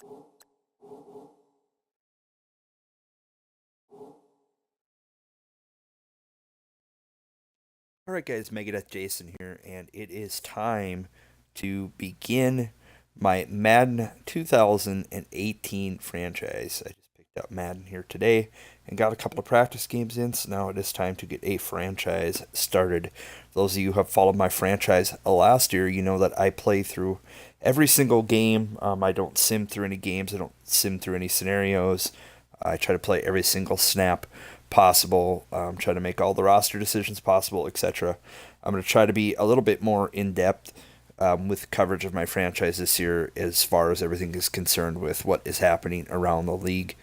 Alright guys, Megadeth Jason here, and it is time to begin my Madden 2018 franchise. I just picked up Madden here today and got a couple of practice games in, so now it is time to get a franchise started. Those of you who have followed my franchise last year, you know that I play through every single game. I don't sim through any games, I don't sim through any scenarios. I try to play every single snap possible, try to make all the roster decisions possible, etc. I'm going to try to be a little bit more in depth with coverage of my franchise this year as far as everything is concerned with what is happening around the league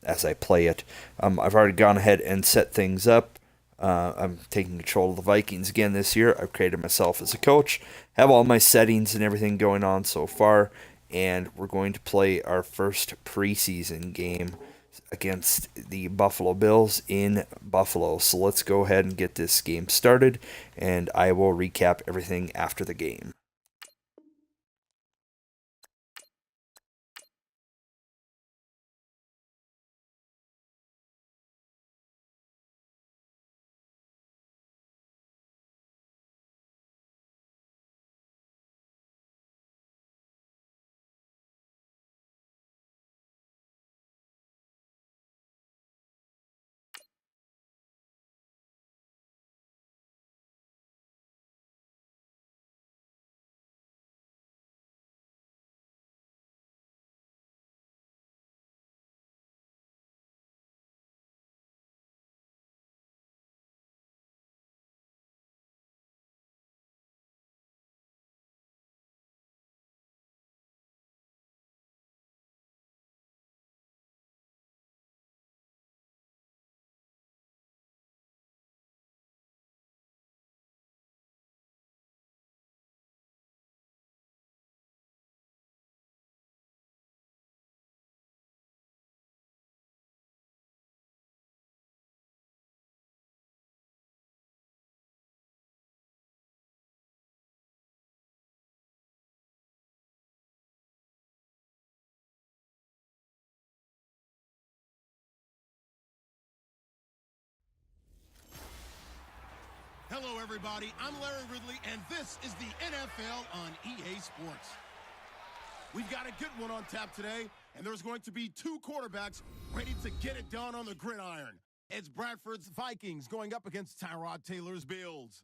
as I play it. I've already gone ahead and set things up. I'm taking control of the Vikings again this year. I've created myself as a coach, have all my settings and everything going on so far, and we're going to play our first preseason game against the Buffalo Bills in Buffalo. So let's go ahead and get this game started, and I will recap everything after the game. Hello, everybody. I'm Larry Ridley, and this is the NFL on EA Sports. We've got a good one on tap today, and there's going to be two quarterbacks ready to get it done on the gridiron. It's Bradford's Vikings going up against Tyrod Taylor's Bills.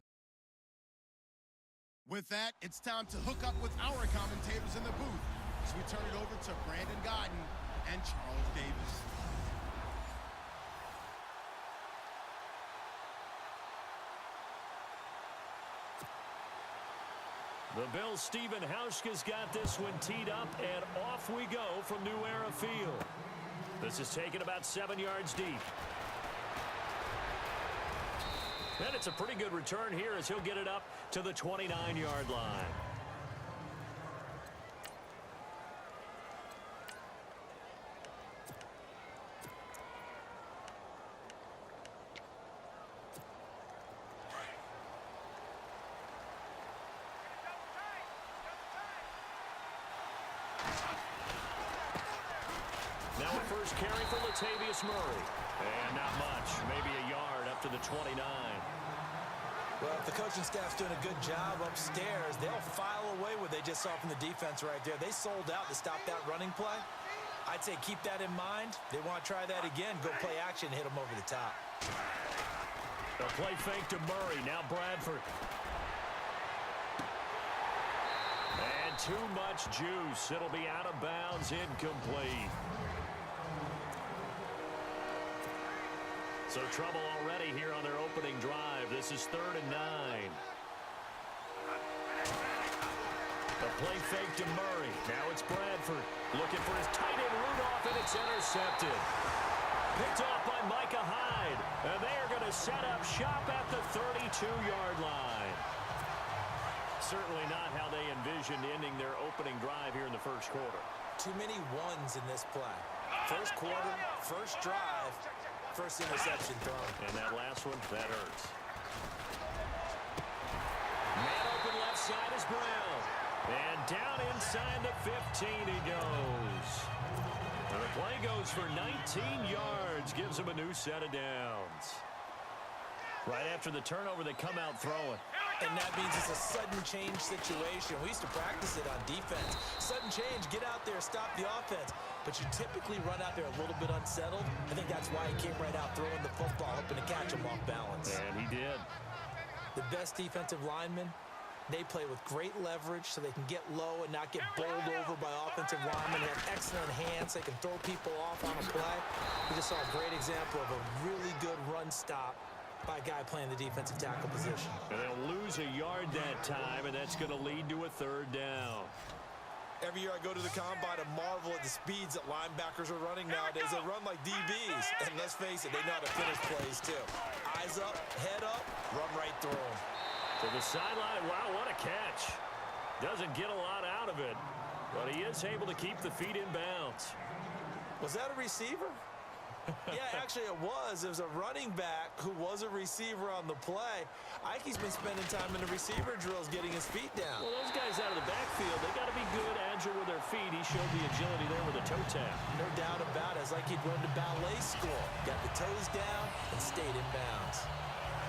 With that, it's time to hook up with our commentators in the booth as we turn it over to Brandon Godden and Charles Davis. The Bills' Stephen Hauschka's got this one teed up, and off we go from New Era Field. This is taken about 7 yards deep. And it's a pretty good return here as he'll get it up to the 29-yard line. Now a first carry for Latavius Murray. And not much, maybe a yard up to the 29. Well, if the coaching staff's doing a good job upstairs, they'll file away what they just saw from the defense right there. They sold out to stop that running play. I'd say keep that in mind. They want to try that again, go play action, hit them over the top. A play fake to Murray, now Bradford. And too much juice. It'll be out of bounds, incomplete. So trouble already here on their opening drive. This is 3rd and 9. The play fake to Murray. Now it's Bradford looking for his tight end Rudolph, and it's intercepted. Picked off by Micah Hyde. And they are going to set up shop at the 32-yard line. Certainly not how they envisioned ending their opening drive here in the first quarter. Too many ones in this play. First quarter, first drive, first interception thrown. And that last one, that hurts. Man open left side is Brown. And down inside the 15 he goes. And the play goes for 19 yards, gives him a new set of downs. Right after the turnover, they come out throwing. And that means it's a sudden change situation. We used to practice it on defense. Sudden change, get out there, stop the offense. But you typically run out there a little bit unsettled. I think that's why he came right out throwing the football, hoping to catch him off balance. And he did. The best defensive linemen, they play with great leverage so they can get low and not get bowled over by offensive linemen. They have excellent hands. They can throw people off on a play. We just saw a great example of a really good run stop by a guy playing the defensive tackle position. And they'll lose a yard that time, and that's going to lead to a third down. Every year I go to the combine and marvel at the speeds that linebackers are running nowadays. They run like DBs. And let's face it, they know how to finish plays too. Eyes up, head up, run right through them. To the sideline, wow, what a catch. Doesn't get a lot out of it, but he is able to keep the feet in bounds. Was that a receiver? Yeah, actually it was. It was a running back who was a receiver on the play. Ike's been spending time in the receiver drills getting his feet down. Well, those guys out of the backfield, they got to be good, agile with their feet. He showed the agility there with a toe tap. No doubt about it. It's like he'd run to ballet school. Got the toes down and stayed in bounds.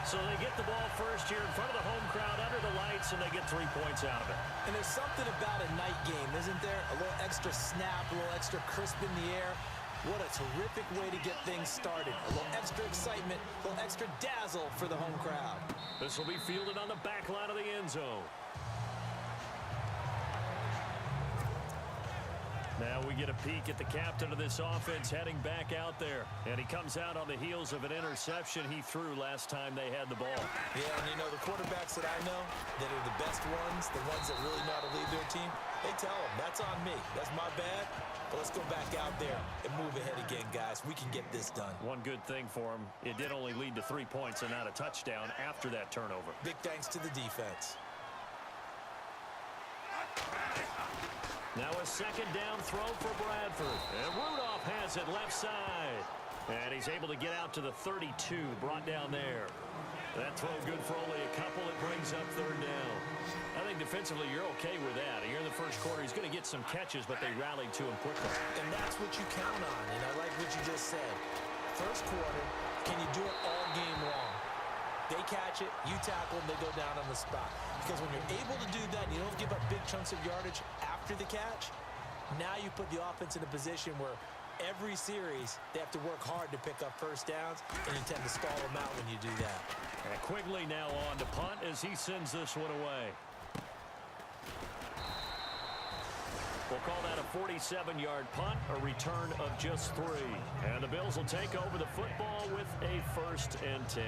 So they get the ball first here in front of the home crowd under the lights, and they get 3 points out of it. And there's something about a night game, isn't there? A little extra snap, a little extra crisp in the air. What a terrific way to get things started. A little extra excitement, a little extra dazzle for the home crowd. This will be fielded on the back line of the end zone. Now we get a peek at the captain of this offense heading back out there. And he comes out on the heels of an interception he threw last time they had the ball. Yeah, and you know, the quarterbacks that I know that are the best ones, the ones that really know how to lead their team, they tell them, that's on me. That's my bad. But let's go back out there and move ahead again, guys. We can get this done. One good thing for him, it did only lead to 3 points and not a touchdown after that turnover. Big thanks to the defense. Now a second down throw for Bradford. And Rudolph has it left side. And he's able to get out to the 32, brought down there. That throw good for only a couple. It brings up third down. I think defensively you're okay with that. Here in the first quarter, he's going to get some catches, but they rallied to him quickly. And that's what you count on, and I like what you just said. First quarter, can you do it all game long? They catch it, you tackle them, they go down on the spot. Because when you're able to do that, and you don't give up big chunks of yardage after the catch, now you put the offense in a position where every series they have to work hard to pick up first downs, and you tend to stall them out when you do that. And Quigley now on to punt as he sends this one away. We'll call that a 47-yard punt, a return of just 3. And the Bills will take over the football with a 1st and 10.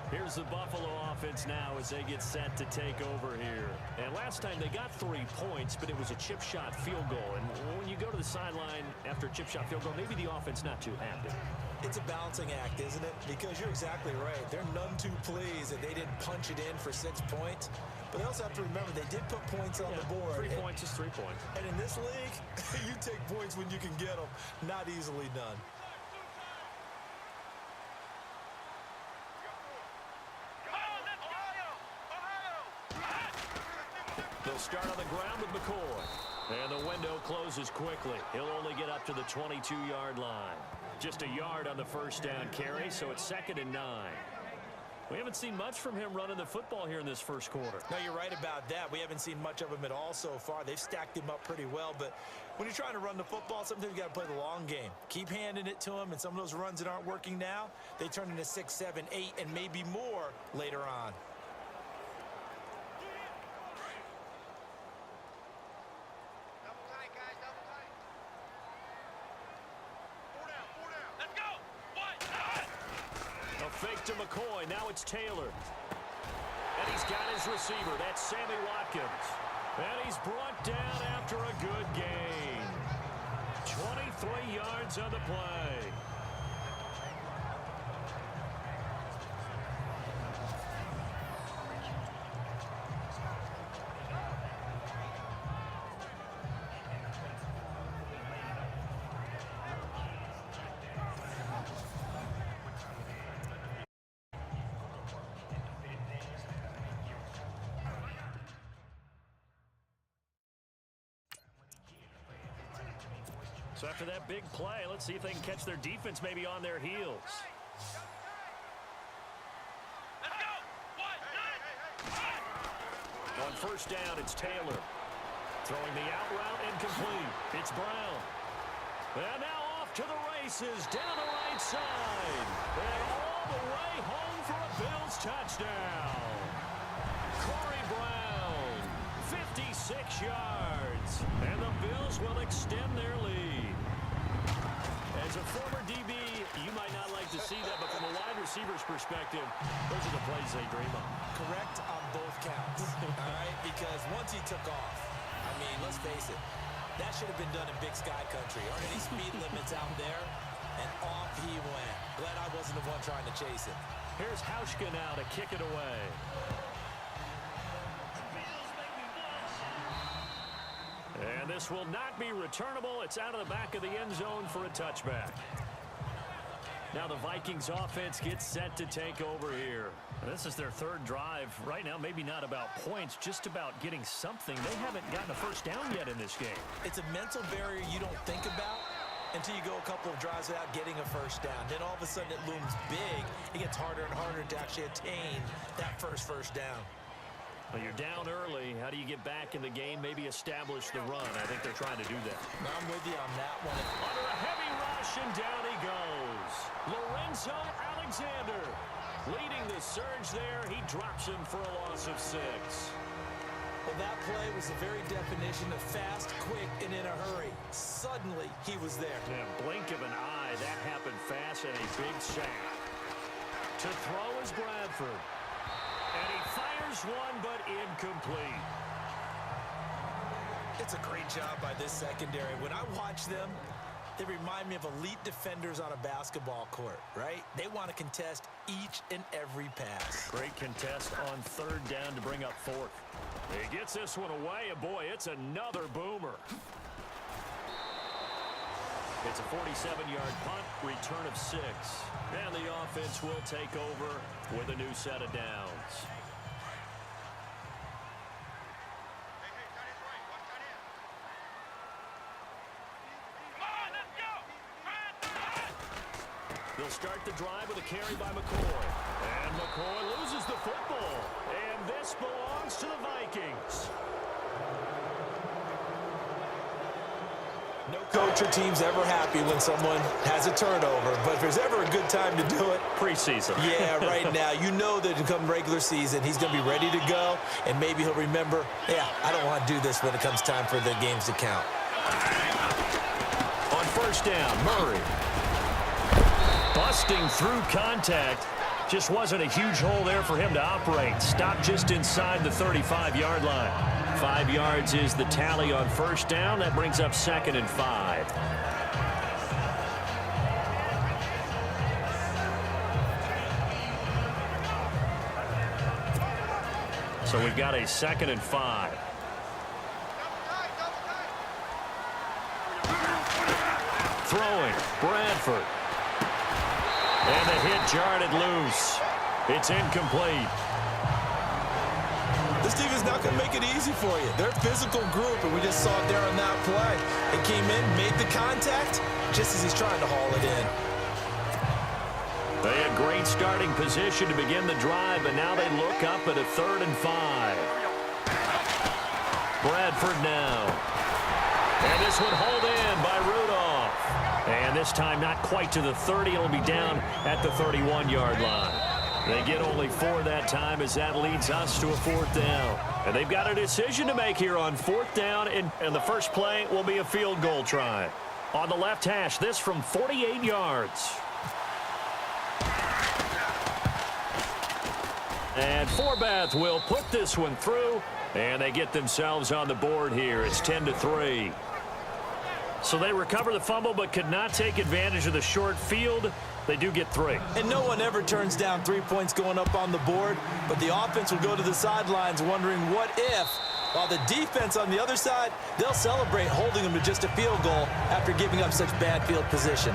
Here's the Buffalo offense now as they get set to take over here. And last time they got 3 points, but it was a chip shot field goal. And when you go to the sideline after a chip shot field goal, maybe the offense not too happy. It's a balancing act, isn't it? Because you're exactly right. They're none too pleased that they didn't punch it in for 6 points. But they also have to remember they did put points on the board. 3 points is 3 points. And in this league, you take points when you can get them. Not easily done. They'll start on the ground with McCoy. And the window closes quickly. He'll only get up to the 22-yard line. Just a yard on the first down carry, so it's 2nd and 9. We haven't seen much from him running the football here in this first quarter. No, you're right about that. We haven't seen much of him at all so far. They've stacked him up pretty well, but when you're trying to run the football, sometimes you got to play the long game. Keep handing it to him, and some of those runs that aren't working now, they turn into 6, 7, 8, and maybe more later on. Fake to McCoy. Now it's Taylor. And he's got his receiver. That's Sammy Watkins. And he's brought down after a good gain. 23 yards on the play. So after that big play, let's see if they can catch their defense maybe on their heels. On first down, it's Taylor. Throwing the out route incomplete. It's Brown. And now off to the races down the right side. And all the way home for a Bills touchdown. Corey Brown, 56 yards. And the Bills will extend their lead. As a former DB, you might not like to see that, but from a wide receiver's perspective, those are the plays they dream of. Correct on both counts, all right? Because once he took off, I mean, let's face it, that should have been done in Big Sky Country. Aren't any speed limits out there? And off he went. Glad I wasn't the one trying to chase him. Here's Hauschka now to kick it away. And this will not be returnable. It's out of the back of the end zone for a touchback. Now the Vikings offense gets set to take over here. This is their third drive. Right now, maybe not about points, just about getting something. They haven't gotten a first down yet in this game. It's a mental barrier you don't think about until you go a couple of drives without getting a first down. Then all of a sudden it looms big. It gets harder and harder to actually attain that first down. Well, you're down early. How do you get back in the game? Maybe establish the run. I think they're trying to do that. I'm with you on that one. Under a heavy rush, and down he goes. Lorenzo Alexander leading the surge there. He drops him for a loss of 6. Well, that play was the very definition of fast, quick, and in a hurry. Suddenly, he was there. Yeah, blink of an eye. That happened fast and a big sack. To throw is Bradford. And he fires one, but incomplete. It's a great job by this secondary. When I watch them, they remind me of elite defenders on a basketball court, right? They want to contest each and every pass. Great contest on third down to bring up fourth. He gets this one away, and boy, it's another boomer. It's a 47-yard punt, return of 6. And the offense will take over with a new set of downs. They'll start the drive with a carry by McCoy. And McCoy loses the football. And this belongs to the Vikings. No coach or team's ever happy when someone has a turnover, but if there's ever a good time to do it, Preseason. Yeah, right now. You know that come regular season, he's going to be ready to go, and maybe he'll remember, yeah, I don't want to do this when it comes time for the games to count. On first down, Murray. Busting through contact. Just wasn't a huge hole there for him to operate. Stopped just inside the 35-yard line. 5 yards is the tally on first down. That brings up 2nd and 5. So we've got a 2nd and 5. Throwing, Bradford. And the hit jarred it loose. It's incomplete. This team is not going to make it easy for you. They're a physical group, and we just saw it there on that play. It came in, made the contact, just as he's trying to haul it in. They had great starting position to begin the drive, and now they look up at a 3rd and 5. Bradford now. And this one hauled in by Rudolph. And this time not quite to the 30. It'll be down at the 31-yard line. They get only 4 that time as that leads us to a 4th down. And they've got a decision to make here on 4th down, and the first play will be a field goal try. On the left hash, this from 48 yards. And Forbath will put this one through, and they get themselves on the board here. It's 10-3. So they recover the fumble but could not take advantage of the short field. They do get 3. And no one ever turns down 3 points going up on the board, but the offense will go to the sidelines wondering what if, while the defense on the other side, they'll celebrate holding them to just a field goal after giving up such bad field position.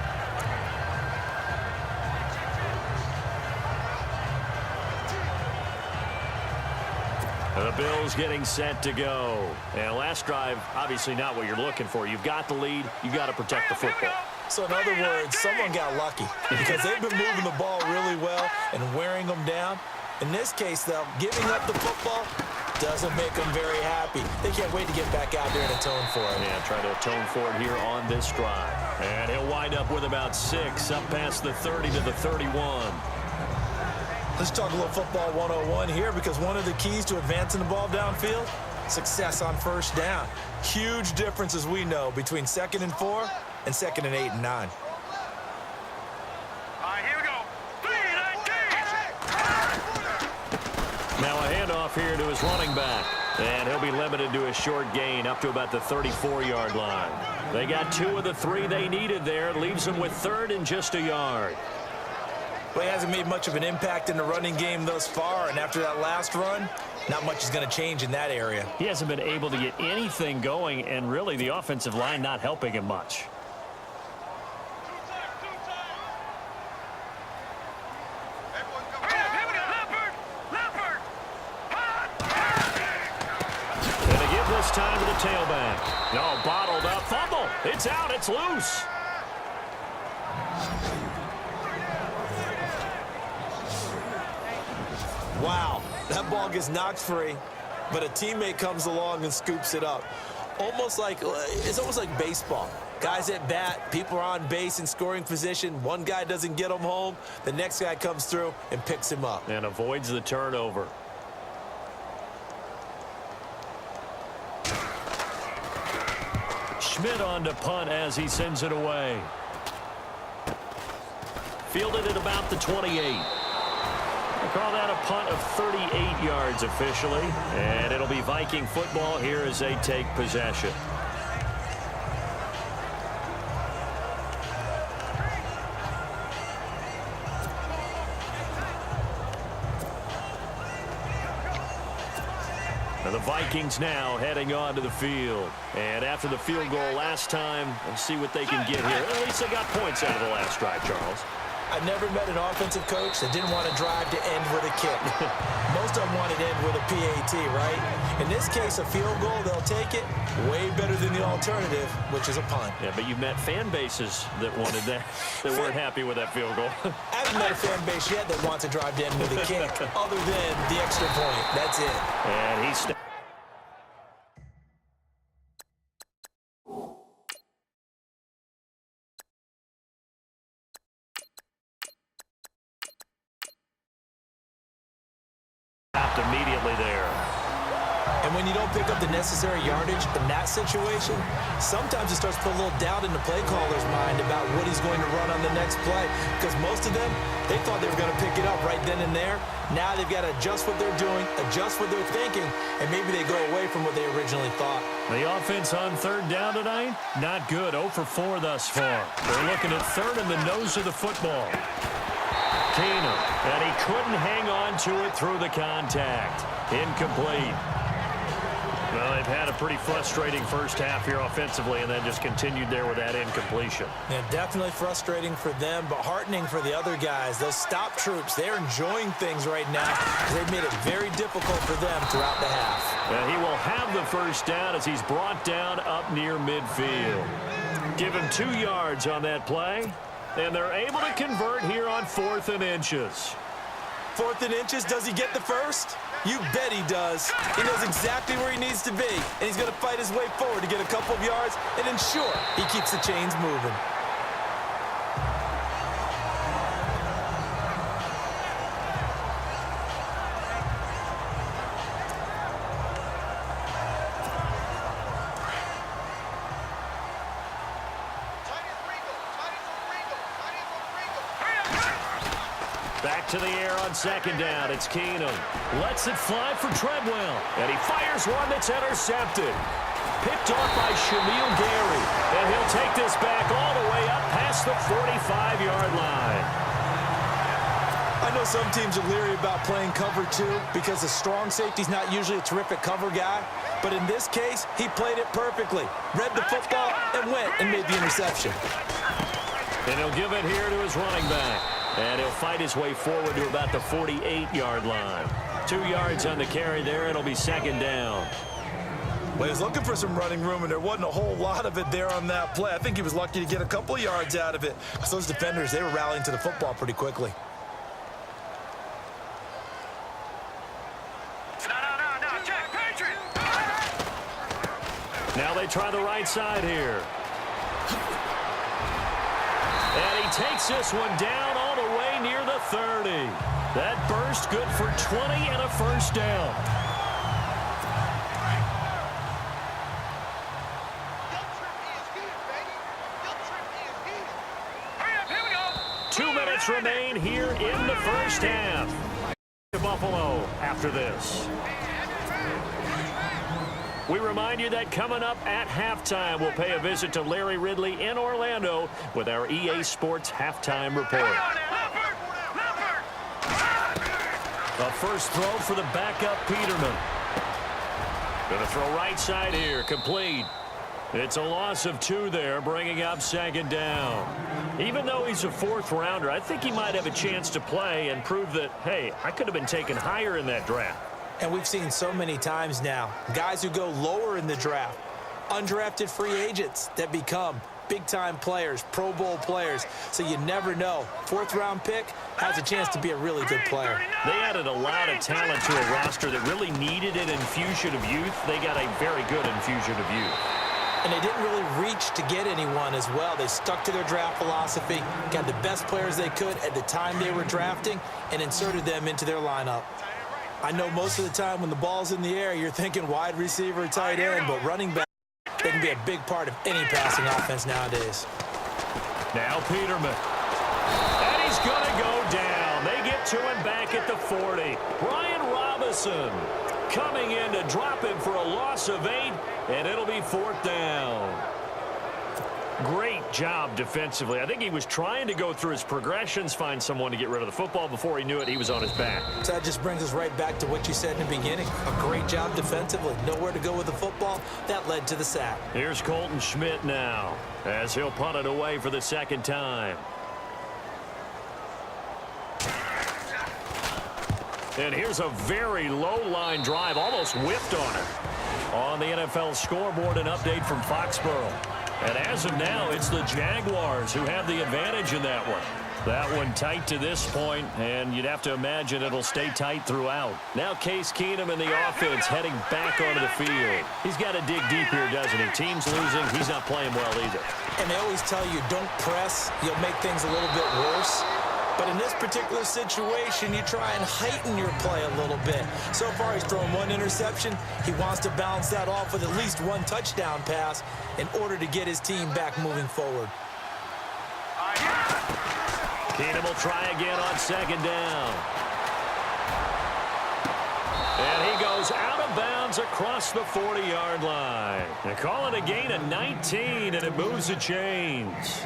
The Bills getting set to go. And last drive, obviously not what you're looking for. You've got the lead. You've got to protect the football. So in other words, someone got lucky because they've been moving the ball really well and wearing them down. In this case, though, giving up the football doesn't make them very happy. They can't wait to get back out there and atone for it. Yeah, trying to atone for it here on this drive. And he'll wind up with about 6, up past the 30 to the 31. Let's talk a little football 101 here, because one of the keys to advancing the ball downfield, success on first down. Huge difference, as we know, between 2nd and 4 and 2nd and 8 and 9. Here we go. 3-19. Now a handoff here to his running back. And he'll be limited to a short gain up to about the 34-yard line. They got 2 of the 3 they needed there. Leaves them with 3rd and just a yard. Well, he hasn't made much of an impact in the running game thus far, and after that last run, not much is going to change in that area. He hasn't been able to get anything going, and really the offensive line not helping him much. And they give this time to the tailback. No, bottled up, fumble. It's out, it's loose. Wow, that ball gets knocked free, but a teammate comes along and scoops it up. It's almost like baseball. Guys at bat, people are on base in scoring position. One guy doesn't get him home. The next guy comes through and picks him up. And avoids the turnover. Schmidt on to punt as he sends it away. Fielded at about the 28. We'll call that a punt of 38 yards officially. And it'll be Viking football here as they take possession. And the Vikings now heading onto the field. And after the field goal last time, we'll see what they can get here. At least they got points out of the last drive, Charles. I've never met an offensive coach that didn't want to drive to end with a kick. Most of them wanted to end with a PAT, right? In this case, a field goal, they'll take it. Way better than the alternative, which is a punt. Yeah, but you've met fan bases that wanted that, that weren't happy with that field goal. I haven't met a fan base yet that wants to drive to end with a kick, other than the extra point. That's it. And he's immediately there. And when you don't pick up the necessary yardage in that situation, sometimes it starts to put a little doubt in the play caller's mind about what he's going to run on the next play. Because most of them, they thought they were going to pick it up right then and there. Now they've got to adjust what they're doing, adjust what they're thinking, and maybe they go away from what they originally thought. The offense on 3rd down tonight, not good. 0 for 4 thus far. They're looking at 3rd in the nose of the football. Keenum, and he couldn't hang on to it through the contact. Incomplete. Well, they've had a pretty frustrating first half here offensively, and then just continued there with that incompletion. Yeah, definitely frustrating for them, but heartening for the other guys. Those stop troops, they're enjoying things right now because they've made it very difficult for them throughout the half. And he will have the first down as he's brought down up near midfield. Give him 2 yards on that play. And they're able to convert here on 4th and inches. 4th and inches, does he get the first? You bet he does. He knows exactly where he needs to be, and he's going to fight his way forward to get a couple of yards and ensure he keeps the chains moving. Back to the air on 2nd down. It's Keenum. Lets it fly for Treadwell. And he fires one that's intercepted. Picked off by Shamil Gary. And he'll take this back all the way up past the 45-yard line. I know some teams are leery about playing cover 2 because a strong safety's not usually a terrific cover guy. But in this case, he played it perfectly. Read the football and went and made the interception. And he'll give it here to his running back. And he'll fight his way forward to about the 48-yard line. 2 yards on the carry there. It'll be second down. Well, he was looking for some running room, and there wasn't a whole lot of it there on that play. I think he was lucky to get a couple yards out of it, because those defenders, they were rallying to the football pretty quickly. Now they try the right side here. And he takes this one down all the way near the 30. That burst good for 20 and a first down. Remain here in the first half. To Buffalo after this. We remind you that coming up at halftime, we'll pay a visit to Larry Ridley in Orlando with our EA Sports halftime report. The first throw for the backup Peterman. Gonna throw right side here, complete. It's a loss of 2 there, bringing up second down. Even though he's a 4th rounder, I think he might have a chance to play and prove that, hey, I could have been taken higher in that draft. And we've seen so many times now, guys who go lower in the draft, undrafted free agents that become big-time players, Pro Bowl players, so you never know. 4th-round pick has a chance to be a really good player. They added a lot of talent to a roster that really needed an infusion of youth. They got a very good infusion of youth. And they didn't really reach to get anyone as well. They stuck to their draft philosophy, got the best players they could at the time they were drafting, and inserted them into their lineup. I know most of the time when the ball's in the air, you're thinking wide receiver, tight end, but running back, they can be a big part of any passing offense nowadays. Now Peterman. And he's going to go down. They get to him back at the 40. Brian Robinson coming in to drop him for a loss of 8, and it'll be 4th down. Great job defensively. I think he was trying to go through his progressions, find someone to get rid of the football. Before he knew it, he was on his back. So that just brings us right back to what you said in the beginning. A great job defensively. Nowhere to go with the football. That led to the sack. Here's Colton Schmidt now, as he'll punt it away for the second time. And here's a very low-line drive, almost whiffed on it. On the NFL scoreboard, an update from Foxborough. And as of now, it's the Jaguars who have the advantage in that one. That one tight to this point, and you'd have to imagine it'll stay tight throughout. Now Case Keenum and the offense heading back onto the field. He's got to dig deep here, doesn't he? Team's losing. He's not playing well either. And they always tell you, don't press. You'll make things a little bit worse. But in this particular situation, you try and heighten your play a little bit. So far, he's thrown 1 interception. He wants to balance that off with at least 1 touchdown pass in order to get his team back moving forward. Keenum will try again on second down. And he goes out of bounds across the 40-yard line. They call it a gain of 19, and it moves the chains.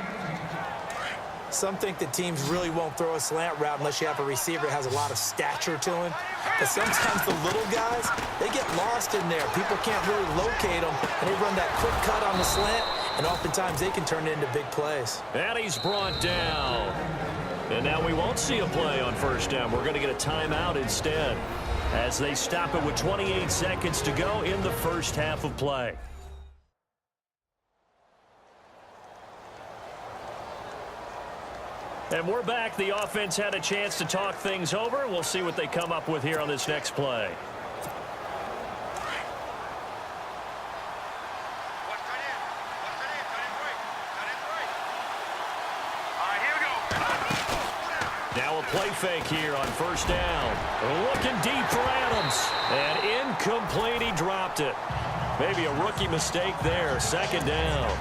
Some think that teams really won't throw a slant route unless you have a receiver that has a lot of stature to him. But sometimes the little guys, they get lost in there. People can't really locate them, and they run that quick cut on the slant, and oftentimes they can turn it into big plays. And he's brought down. And now we won't see a play on first down. We're going to get a timeout instead as they stop it with 28 seconds to go in the first half of play. And we're back. The offense had a chance to talk things over. We'll see what they come up with here on this next play. Now a play fake here on first down. Looking deep for Adams. And incomplete. He dropped it. Maybe a rookie mistake there. Second down.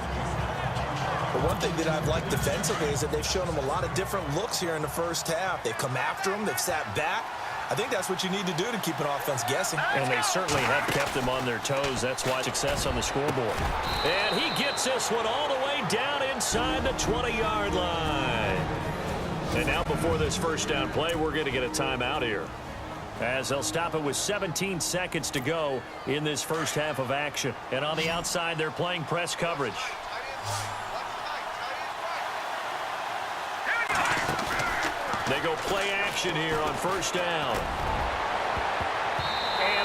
But one thing that I've liked defensively is that they've shown them a lot of different looks here in the first half. They've come after them. They've sat back. I think that's what you need to do to keep an offense guessing. And they certainly have kept them on their toes. That's why success on the scoreboard. And he gets this one all the way down inside the 20-yard line. And now before this first down play, we're going to get a timeout here, as they'll stop it with 17 seconds to go in this first half of action. And on the outside, they're playing press coverage. They go play action here on first down.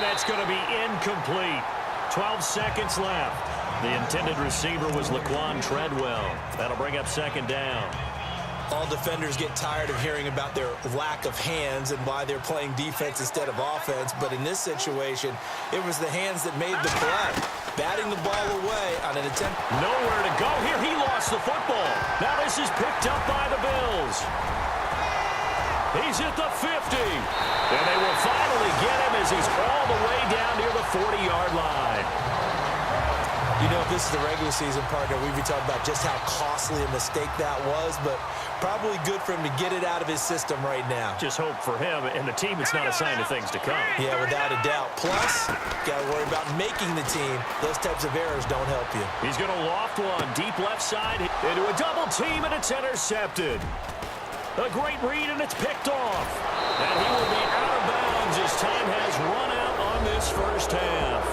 that's going to be incomplete. 12 seconds left. The intended receiver was Laquan Treadwell. That'll bring up second down. All defenders get tired of hearing about their lack of hands and why they're playing defense instead of offense. But in this situation, it was the hands that made the play. Batting the ball away on an attempt. Nowhere to go here. He lost the football. Now this is picked up by the Bills. He's at the 50. And they will finally get him as he's all the way down near the 40-yard line. You know, if this is the regular season, partner, we'd be talking about just how costly a mistake that was, but probably good for him to get it out of his system right now. Just hope for him and the team it's not a sign of things to come. Yeah, without a doubt. Plus, got to worry about making the team. Those types of errors don't help you. He's going to loft one deep left side into a double team, and it's intercepted. A great read, and it's picked off. And he will be out of bounds as time has run out on this first half.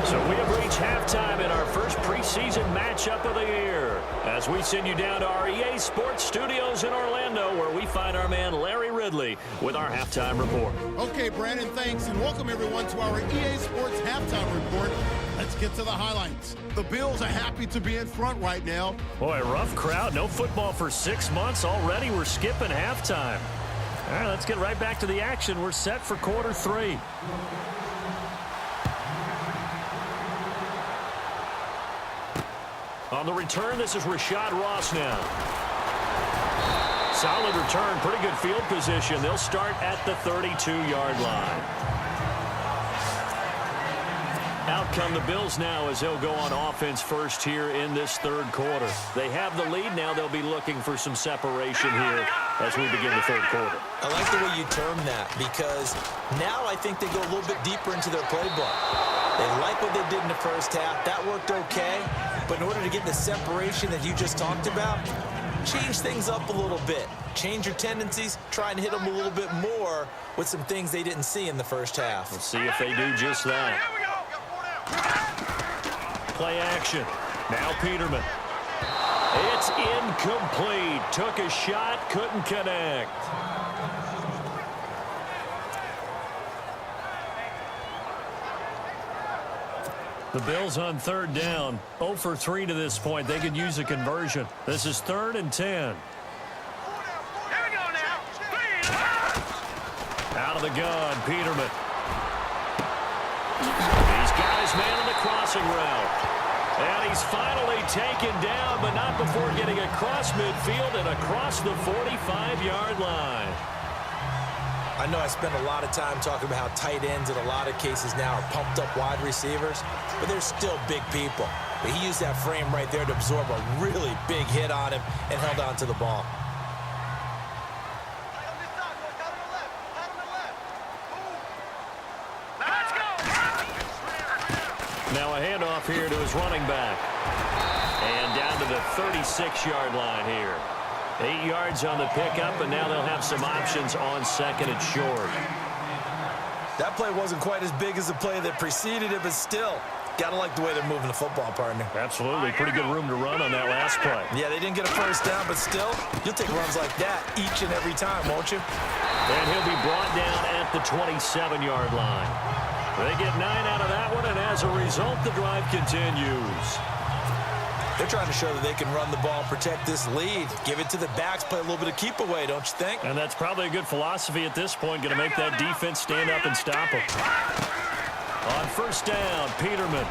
So we have reached halftime in our first preseason matchup of the year as we send you down to our EA Sports Studios in Orlando, where we find our man Larry Ridley with our halftime report. Okay, Brandon, thanks, and welcome everyone to our EA Sports halftime report. Let's get to the highlights. The Bills are happy to be in front right now. Boy, rough crowd. No football for 6 months. Already we're skipping halftime. All right, let's get right back to the action. We're set for quarter 3. On the return, this is Rashad Ross now. Solid return, pretty good field position. They'll start at the 32-yard line. Out come the Bills now as they'll go on offense first here in this third quarter. They have the lead. Now they'll be looking for some separation here as we begin the third quarter. I like the way you term that because now I think they go a little bit deeper into their playbook. They like what they did in the first half. That worked okay. But in order to get the separation that you just talked about, change things up a little bit. Change your tendencies. Try and hit them a little bit more with some things they didn't see in the first half. Let's see if they do just that. Play action. Now Peterman. It's incomplete. Took a shot, couldn't connect. The Bills on third down. 0 for 3 to this point. They could use a conversion. This is 3rd and 10. Out of the gun, Peterman. He's got his man on the crossing route. And he's finally taken down, but not before getting across midfield and across the 45-yard line. I know I spend a lot of time talking about how tight ends in a lot of cases now are pumped up wide receivers, but they're still big people. But he used that frame right there to absorb a really big hit on him and held on to the ball. Now a handoff here to his running back. And down to the 36-yard line here. 8 yards on the pickup, and now they'll have some options on second and short. That play wasn't quite as big as the play that preceded it, but still, got to like the way they're moving the football, partner. Absolutely. Pretty good room to run on that last play. Yeah, they didn't get a first down, but still, you'll take runs like that each and every time, won't you? And he'll be brought down at the 27-yard line. They get 9 out of that one, and as a result, the drive continues. They're trying to show that they can run the ball, protect this lead, give it to the backs, play a little bit of keep away, don't you think? And that's probably a good philosophy at this point, going to make that defense stand up and stop them. On first down, Peterman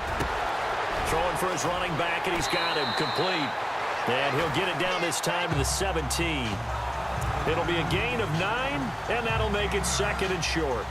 throwing for his running back, and he's got him complete. And he'll get it down this time to the 17. It'll be a gain of 9, and that'll make it second and short.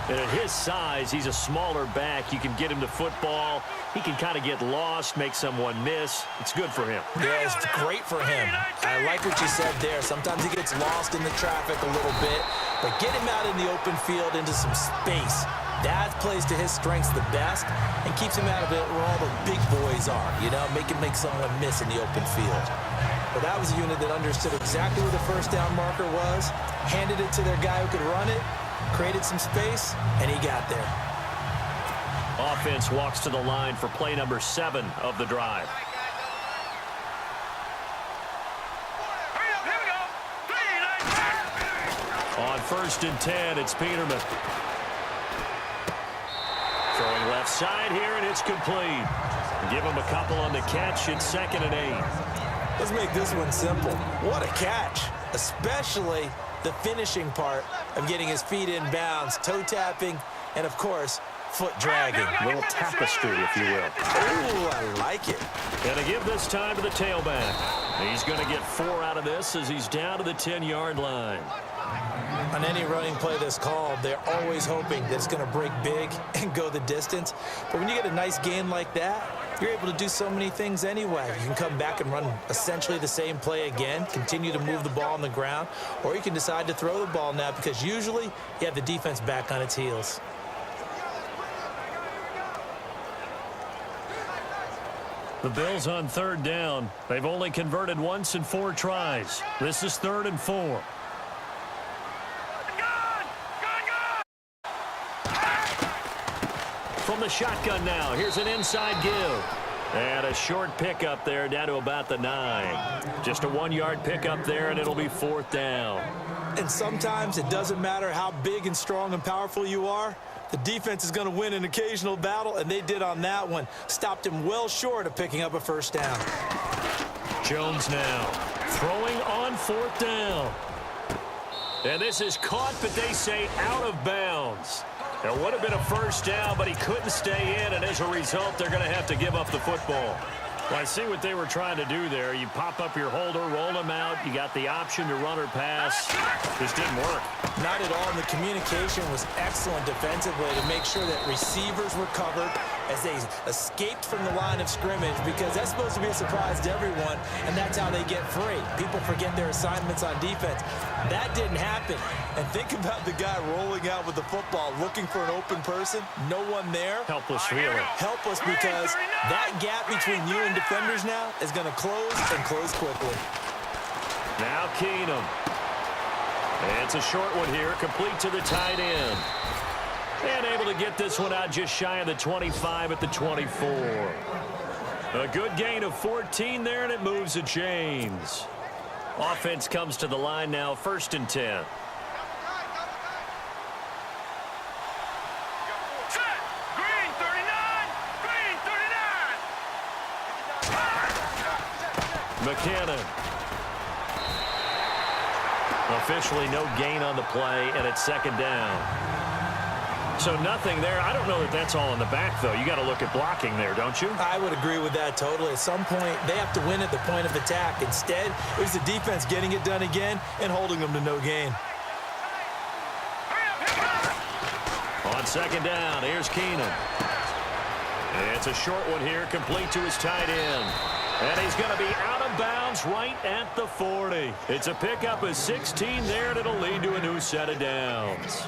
And at his size, he's a smaller back. You can get him to football. He can kind of get lost, make someone miss. It's good for him. Yeah, it's great for him. I like what you said there. Sometimes he gets lost in the traffic a little bit, but get him out in the open field into some space. That plays to his strengths the best and keeps him out of it where all the big boys are, you know, make someone miss in the open field. But that was a unit that understood exactly where the first down marker was, handed it to their guy who could run it, created some space, and he got there. Offense walks to the line for play number 7 of the drive. On first and 10, it's Peterman. left side here, and it's complete. Give him a couple on the catch. It's 2nd and 8. Let's make this one simple. What a catch, especially the finishing part of getting his feet in bounds, toe tapping, and, of course, foot dragging. A little tapestry, if you will. Oh, I like it. And to give this time to the tailback. He's going to get 4 out of this as he's down to the 10-yard line. On any running play that's called, they're always hoping that it's going to break big and go the distance. But when you get a nice gain like that, you're able to do so many things anyway. You can come back and run essentially the same play again, continue to move the ball on the ground, or you can decide to throw the ball now because usually you have the defense back on its heels. The Bills on 3rd down. They've only converted once in 4 tries. This is 3rd and 4. From the shotgun now, here's an inside give. And a short pickup there down to about the 9. Just a 1-yard pickup there, and it'll be 4th down. And sometimes it doesn't matter how big and strong and powerful you are. The defense is going to win an occasional battle, and they did on that one. Stopped him well short of picking up a 1st down. Jones now throwing on 4th down. And this is caught, but they say out of bounds. It would have been a 1st down, but he couldn't stay in, and as a result, they're going to have to give up the football. Well, I see what they were trying to do there. You pop up your holder, roll him out. You got the option to run or pass. This didn't work. Not at all. And the communication was excellent defensively to make sure that receivers were covered as they escaped from the line of scrimmage, because that's supposed to be a surprise to everyone, and that's how they get free. People forget their assignments on defense. That didn't happen. And think about the guy rolling out with the football, looking for an open person. No one there. Helpless feeling. Helpless because that gap between you and defenders now is going to close and close quickly. Now Keenum. It's a short one here, complete to the tight end. And able to get this one out just shy of the 25 at the 24. A good gain of 14 there, and it moves the chains. Offense comes to the line now, 1st and 10. Green 39! Green 39! McKinnon. Officially no gain on the play, and it's 2nd down. So nothing there. I don't know that that's all in the back, though. You got to look at blocking there, don't you? I would agree with that totally. At some point, they have to win at the point of attack. Instead, it was the defense getting it done again and holding them to no gain. On 2nd down, here's Keenum. It's a short one here, complete to his tight end. And he's going to be out of bounds right at the 40. It's a pickup of 16 there, and it'll lead to a new set of downs.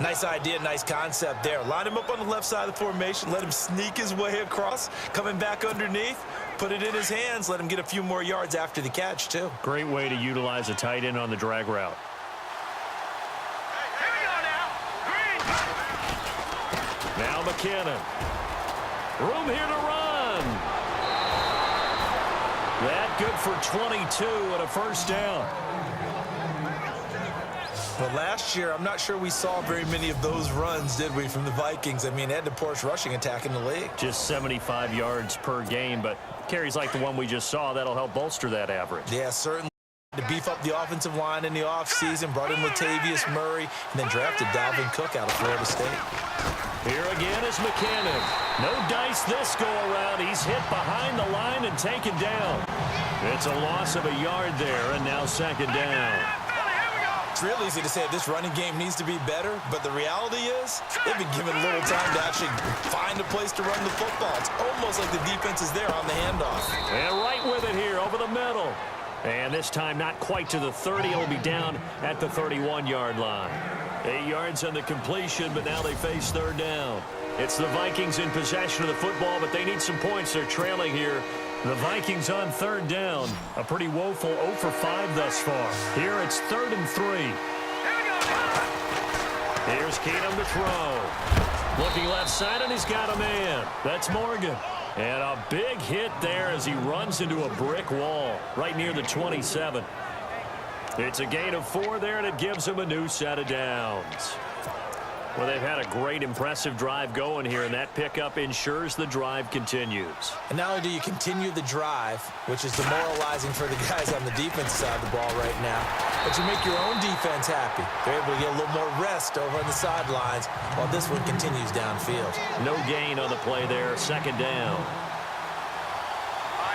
Nice idea, nice concept there. Line him up on the left side of the formation, let him sneak his way across, coming back underneath, put it in his hands, let him get a few more yards after the catch, too. Great way to utilize a tight end on the drag route. Here we go now. Green. Now McKinnon. Room here to run. That good for 22 and a 1st down. Well, last year, I'm not sure we saw very many of those runs, did we, from the Vikings? I mean, they had the poorest rushing attack in the league. Just 75 yards per game, but carries like the one we just saw, that'll help bolster that average. Yeah, certainly. To beef up the offensive line in the offseason, brought in Latavius Murray, and then drafted Dalvin Cook out of Florida State. Here again is McKinnon. No dice this go-around. He's hit behind the line and taken down. It's a loss of a yard there, and now 2nd down. It's real easy to say this running game needs to be better, but the reality is they've been given little time to actually find a place to run the football. It's almost like the defense is there on the handoff. And right with it here over the middle. And this time not quite to the 30. It'll be down at the 31-yard line. 8 yards on the completion, but now they face 3rd down. It's the Vikings in possession of the football, but they need some points. They're trailing here. The Vikings on 3rd down. A pretty woeful 0 for 5 thus far. Here it's 3rd and 3. Here's Keenum to throw. Looking left side, and he's got a man. That's Morgan. And a big hit there as he runs into a brick wall right near the 27. It's a gain of 4 there, and it gives him a new set of downs. Well, they've had a great, impressive drive going here, and that pickup ensures the drive continues. And not only do you continue the drive, which is demoralizing for the guys on the defense side of the ball right now, but you make your own defense happy. They're able to get a little more rest over on the sidelines while this one continues downfield. No gain on the play there, second down.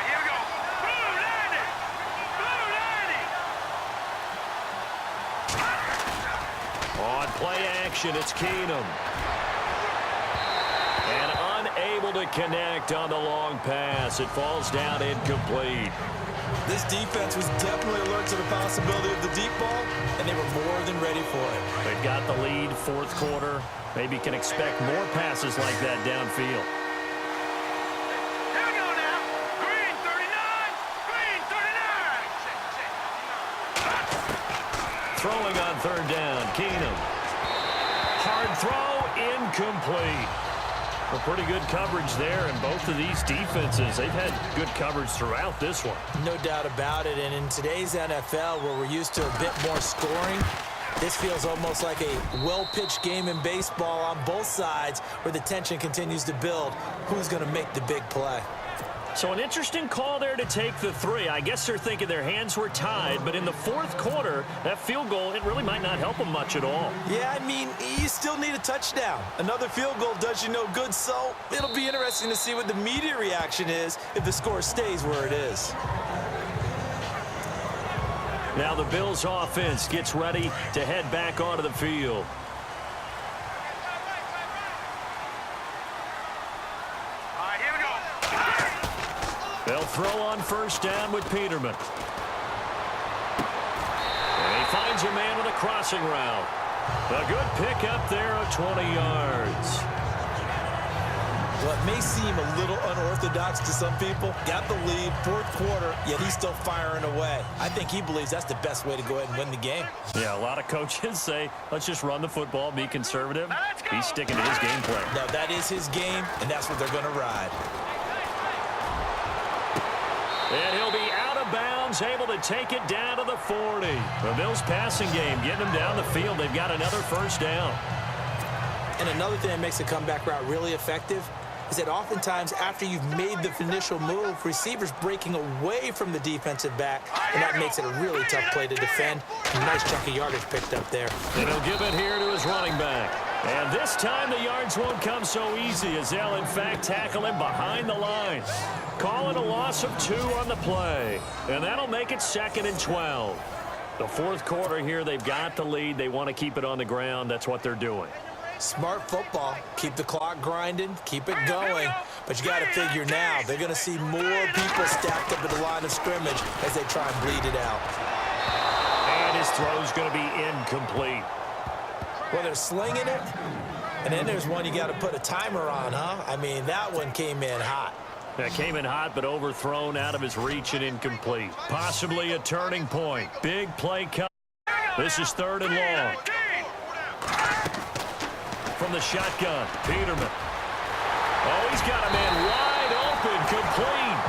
Here we go. Blue landing. Blue landing. On play action, it's Keenum. And unable to connect on the long pass. It falls down incomplete. This defense was definitely alert to the possibility of the deep ball, and they were more than ready for it. They've got the lead, fourth quarter. Maybe can expect more passes like that downfield. Here we go now. Green 39. Green 39. Throwing on third down, Keenum. Hard throw, incomplete. A pretty good coverage there, and both of these defenses, they've had good coverage throughout this one. No doubt about it, and in today's NFL, where we're used to a bit more scoring, this feels almost like a well-pitched game in baseball on both sides where the tension continues to build. Who's going to make the big play? So an interesting call there to take the three. I guess they're thinking their hands were tied, but in the fourth quarter, that field goal, it really might not help them much at all. Yeah, I mean, you still need a touchdown. Another field goal does you no good, so it'll be interesting to see what the media reaction is if the score stays where it is. Now the Bills offense gets ready to head back onto the field. Here we go. They'll throw on first down with Peterman. And he finds a man with a crossing route. A good pickup there of 20 yards. Well, it may seem a little unorthodox to some people. Got the lead, fourth quarter, yet he's still firing away. I think he believes that's the best way to go ahead and win the game. Yeah, a lot of coaches say, let's just run the football, be conservative. He's sticking to his game plan. No, that is his game, and that's what they're going to ride. And he'll be out of bounds, able to take it down to the 40. The Bills passing game, getting them down the field. They've got another first down. And another thing that makes the comeback route really effective is that oftentimes after you've made the initial move, receivers breaking away from the defensive back, and that makes it a really tough play to defend. A nice chunk of yardage picked up there. And he'll give it here to his running back. And this time the yards won't come so easy as they'll, in fact, tackle him behind the line. Calling a loss of 2 on the play. And that'll make it 2nd and 12. The fourth quarter here, they've got the lead. They want to keep it on the ground. That's what they're doing. Smart football. Keep the clock grinding. Keep it going. But you got to figure now they're going to see more people stacked up at the line of scrimmage as they try and bleed it out. And his throw's going to be incomplete. Well, they're slinging it. And then there's one you got to put a timer on, huh? I mean, that one came in hot. That came in hot, but overthrown out of his reach and incomplete. Possibly a turning point. Big play cut. This is 3rd and long. From the shotgun, Peterman. Oh, he's got a man wide open, complete.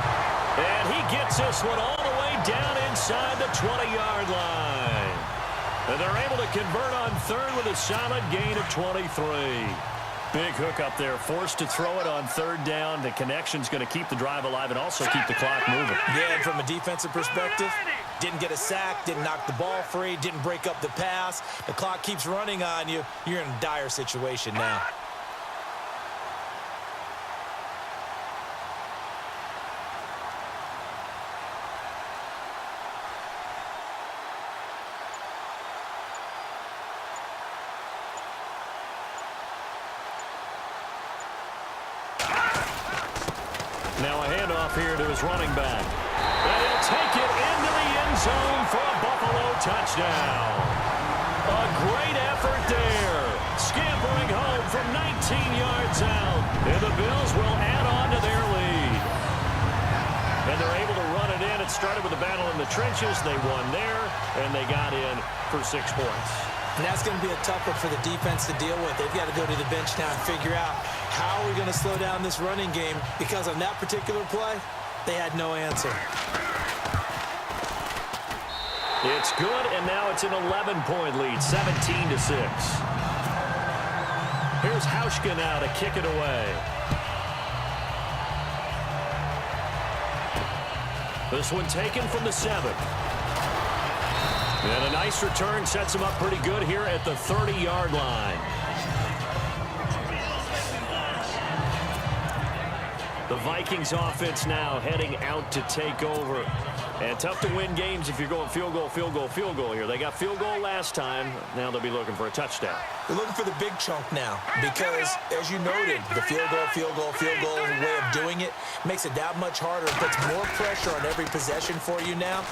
And he gets this one all the way down inside the 20-yard line. And they're able to convert on 3rd with a solid gain of 23. Big hook up there, forced to throw it on 3rd down. The connection's going to keep the drive alive and also keep the clock moving. Yeah, and from a defensive perspective, didn't get a sack, didn't knock the ball free, didn't break up the pass. The clock keeps running on you. You're in a dire situation now. Now a handoff here to his running back. And he'll take it into the end zone for a Buffalo touchdown. A great effort there. Scampering home from 19 yards out. And the Bills will add on to their lead. And they're able to run it in. It started with a battle in the trenches. They won there, and they got in for 6 points. And that's going to be a tough one for the defense to deal with. They've got to go to the bench now and figure out how are we going to slow down this running game, because on that particular play, they had no answer. It's good, and now it's an 11-point lead, 17-6. Here's Hauschka now to kick it away. This one taken from the 7. And a nice return sets him up pretty good here at the 30-yard line. The Vikings offense now heading out to take over. And tough to win games if you're going field goal, field goal, field goal here. They got field goal last time. Now they'll be looking for a touchdown. They're looking for the big chunk now because, as you noted, the field goal way of doing it makes it that much harder. It puts more pressure on every possession for you now.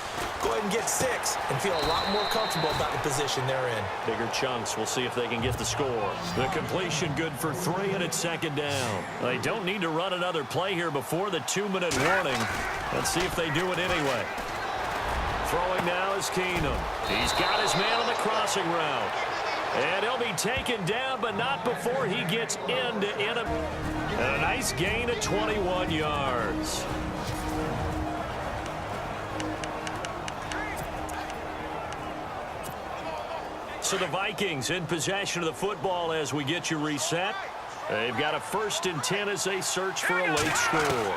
Go ahead and get 6 and feel a lot more comfortable about the position they're in. Bigger chunks. We'll see if they can get the score. The completion good for 3, and it's second down. They don't need to run another play here before the 2-minute warning. Let's see if they do it anyway. Throwing now is Keenum. He's got his man on the crossing route. And he'll be taken down, but not before he gets into him. And a nice gain of 21 yards. So the Vikings in possession of the football as we get you reset. They've got a 1st and 10 as they search for a late score.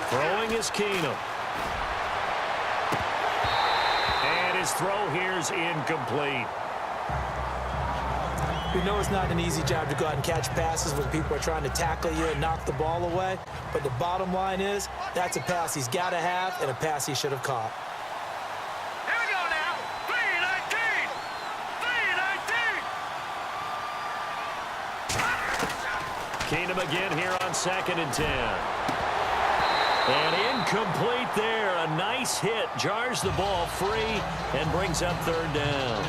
Throwing is Keenum. And his throw here is incomplete. We know it's not an easy job to go out and catch passes when people are trying to tackle you and knock the ball away. But the bottom line is, that's a pass he's got to have and a pass he should have caught. Here we go now. 3-19. 3-19. Keenum again here on 2nd and 10. And incomplete there. A nice hit. Jars the ball free and brings up 3rd down.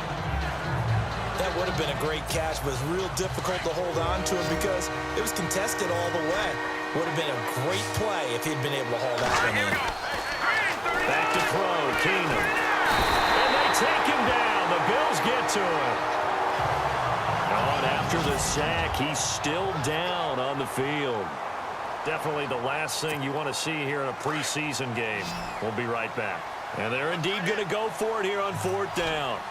That would have been a great catch, but it's real difficult to hold on to him because it was contested all the way. Would have been a great play if he'd been able to haul that one in. Back to throw, Keenum. And they take him down. The Bills get to him. And after the sack, he's still down on the field. Definitely the last thing you want to see here in a preseason game. We'll be right back. And they're indeed going to go for it here on 4th down.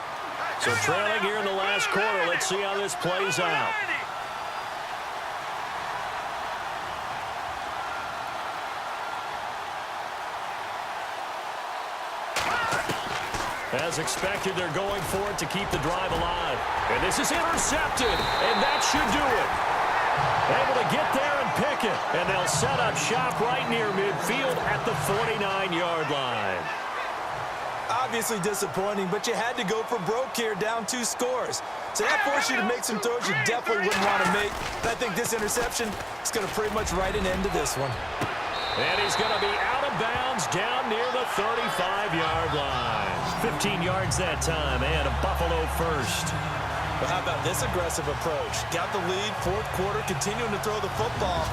So trailing here in the last quarter. Let's see how this plays out. As expected, they're going for it to keep the drive alive. And this is intercepted, and that should do it. Able to get there and pick it. And they'll set up shop right near midfield at the 49-yard line. Obviously disappointing, but you had to go for broke here, down 2 scores. So that forced you to make some throws you definitely wouldn't want to make. And I think this interception is going to pretty much write an end to this one. And he's going to be out of bounds down near the 35-yard line. 15 yards that time, and a Buffalo first. But how about this aggressive approach? Got the lead, 4th quarter, continuing to throw the football.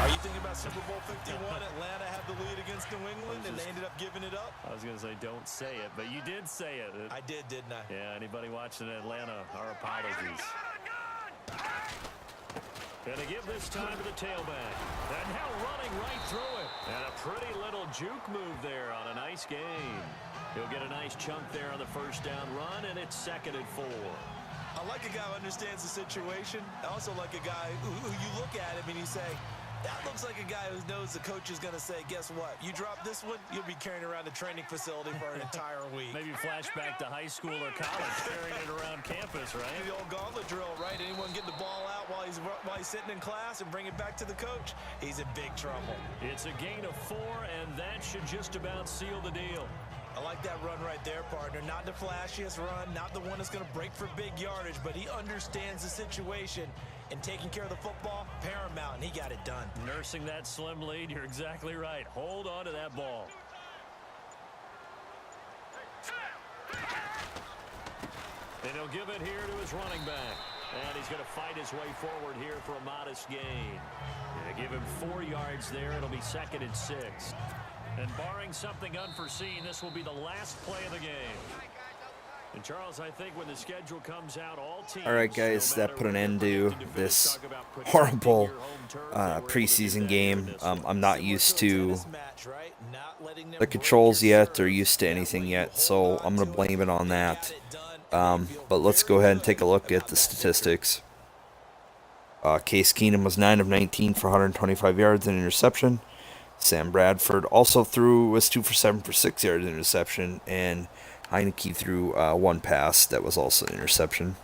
Are you thinking about Super Bowl 51? Atlanta had the lead against New England, and they ended up giving it up. I was going to say don't say it, but you did say it. I did, didn't I? Yeah, anybody watching Atlanta, our apologies. Gonna give this time to the tailback. And now running right through it. And a pretty little juke move there on a nice gain. He'll get a nice chunk there on the 1st down run, and it's 2nd and 4. I like a guy who understands the situation. I also like a guy who you look at him and you say, that looks like a guy who knows the coach is going to say, guess what? You drop this one, you'll be carrying around the training facility for an entire week. Maybe flashback to high school or college, carrying it around campus, right? The old gauntlet drill, right? Anyone get the ball out while he's sitting in class and bring it back to the coach, he's in big trouble. It's a gain of 4, and that should just about seal the deal. I like that run right there, partner. Not the flashiest run, not the one that's going to break for big yardage, but he understands the situation, and taking care of the football, paramount, and he got it done. Nursing that slim lead, you're exactly right. Hold on to that ball. And he'll give it here to his running back. And he's going to fight his way forward here for a modest gain. Yeah, give him 4 yards there. It'll be 2nd and 6. And barring something unforeseen, this will be the last play of the game. And Charles, I think when the schedule comes out, all teams... All right, guys, that put an end to this horrible preseason game. I'm not used to the controls yet or used to anything yet, so I'm going to blame it on that. But let's go ahead and take a look at the statistics. Case Keenum was 9 of 19 for 125 yards and interception. Sam Bradford also was 2 for 7 for 6 yards and interception. And Heineke threw one pass that was also an interception.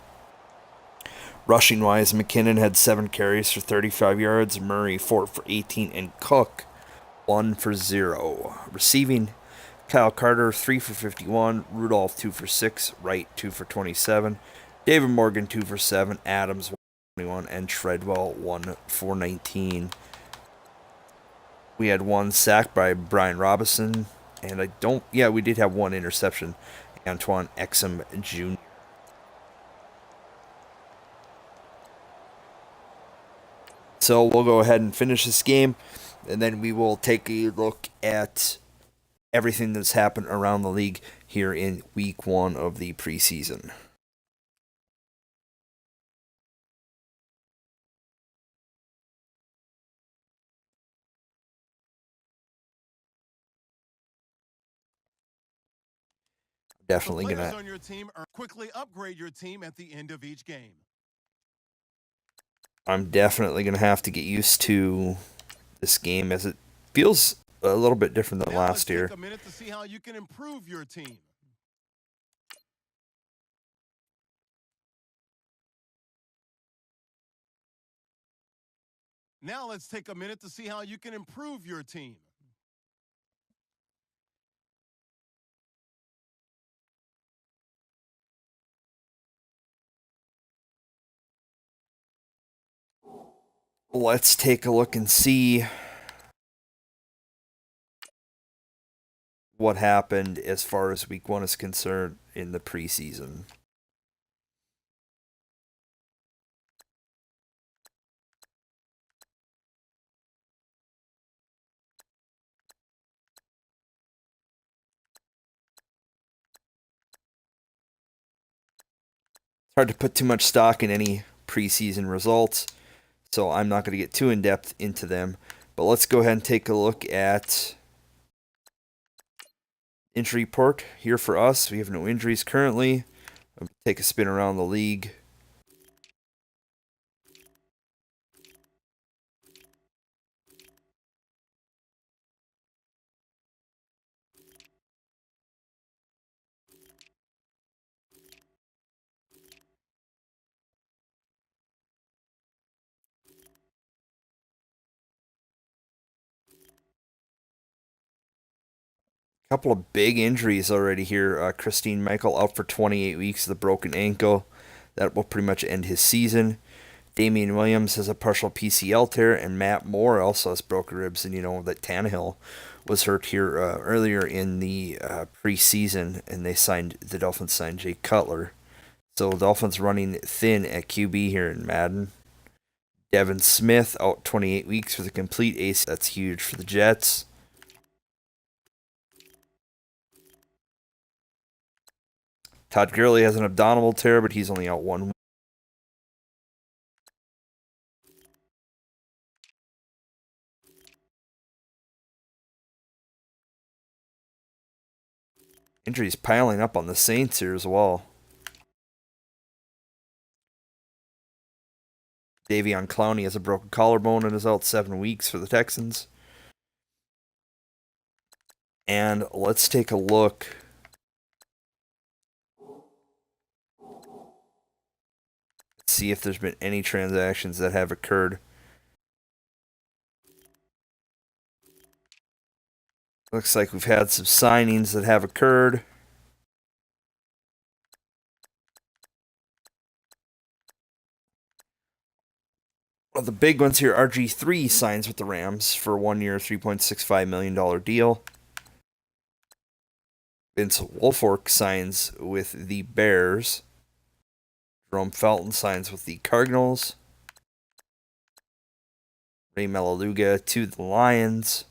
Rushing wise, McKinnon had 7 carries for 35 yards, Murray 4 for 18, and Cook 1 for 0. Receiving, Kyle Carter 3 for 51, Rudolph 2 for 6, Wright 2 for 27, David Morgan 2 for 7, Adams 1 for 21, and Treadwell 1 for 19. We had 1 sack by Brian Robinson, and we did have 1 interception, Antoine Exum Jr. So we'll go ahead and finish this game, and then we will take a look at everything that's happened around the league here in week 1 of the preseason. Definitely The players gonna on your team are quickly upgrade your team at the end of each game. I'm definitely gonna have to get used to this game as it feels a little bit different than Now last let's year. take a minute to see how you can improve your team. Now let's take a minute to see how you can improve your team. Let's take a look and see what happened as far as week 1 is concerned in the preseason. It's hard to put too much stock in any preseason results, so I'm not going to get too in depth into them. But let's go ahead and take a look at injury report here for us. We have no injuries currently. I'll take a spin around the league. Couple of big injuries already here. Christine Michael out for 28 weeks with a broken ankle. That will pretty much end his season. Damian Williams has a partial PCL tear, and Matt Moore also has broken ribs. And you know that Tannehill was hurt here earlier in the preseason, and the Dolphins signed Jay Cutler. So the Dolphins running thin at QB here in Madden. Devin Smith out 28 weeks with a complete ace. That's huge for the Jets. Todd Gurley has an abdominal tear, but he's only out 1 week. Injuries piling up on the Saints here as well. Davion Clowney has a broken collarbone and is out 7 weeks for the Texans. And let's take a look. See if there's been any transactions that have occurred. Looks like we've had some signings that have occurred. Well, the big ones here, RG3 signs with the Rams for a 1-year, $3.65 million deal. Vince Wilfork signs with the Bears. Jerome Felton signs with the Cardinals. Ray Melaleuga to the Lions.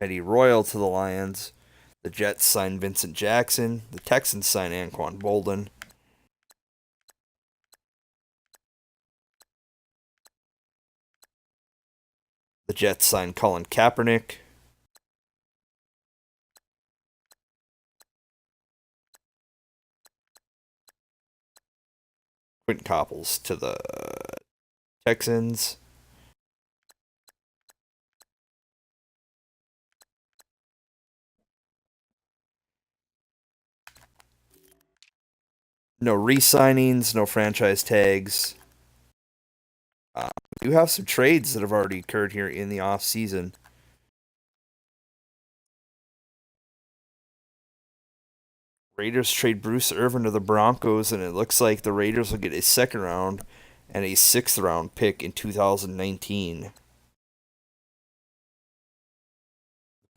Eddie Royal to the Lions. The Jets sign Vincent Jackson. The Texans sign Anquan Bolden. The Jets sign Colin Kaepernick. Quentin Copples to the Texans. No re-signings, no franchise tags. We do have some trades that have already occurred here in the off season. Raiders trade Bruce Irvin to the Broncos, and it looks like the Raiders will get a second round and a sixth round pick in 2019.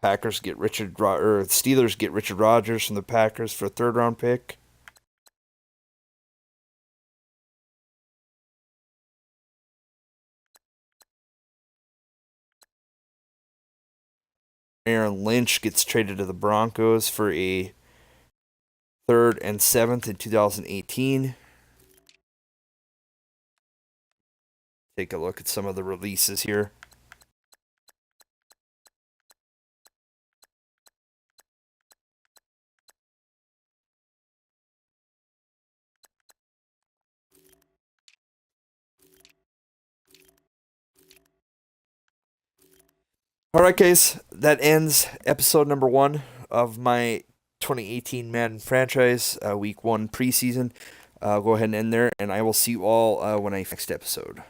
Steelers get Richard Rodgers from the Packers for a third round pick. Aaron Lynch gets traded to the Broncos for a third and seventh in 2018. Take a look at some of the releases here. All right, guys, that ends episode number 1 of my 2018 Madden franchise week 1 preseason. Go ahead and end there, and I will see you all when I next episode.